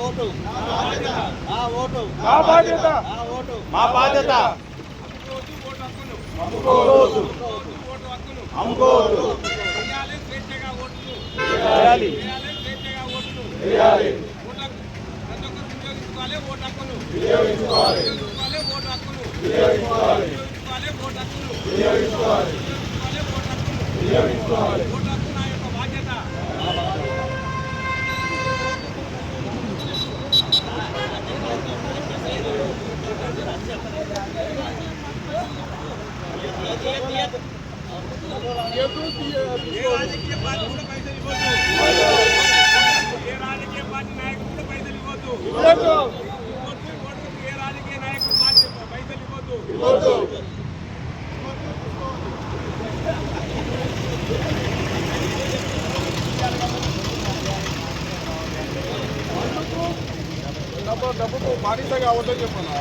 Vote ఆ vote మా బాధ్యత ఆ ఓటు మా బాధ్యత అమ్ముకోవద్దు అమ్ముకోవద్దు చేయాలి స్వేచ్ఛగా ఓట్లు చేయాలి స్వేచ్ఛగా ఓట్లు చేయాలి ఓట్లకు ప్రతి ఒక్కరు వినియోగించుకోవాలి ఓటు హక్కును వినియోగించుకోవాలి ఓటు హక్కును వినియోగించుకోవాలి ఓటు హక్కును వినియోగించుకోవాలి ఓటు హక్కును వినియోగించుకోవాలి ఓటు హక్కు నా యొక్క బాధ్యత. ఏ రాజకీయ పార్టీ కూడా పైసలు ఇవ్వద్దు. ఏ రాజకీయ పార్టీ నాయకుడు కూడా పైసలు ఇవ్వద్దు. ఏ రాజకీయ నాయకుడు పార్టీ పైసలు ఇవ్వద్దు. డబ్బుకు బానిసగా అవద్దని చెప్పాలా.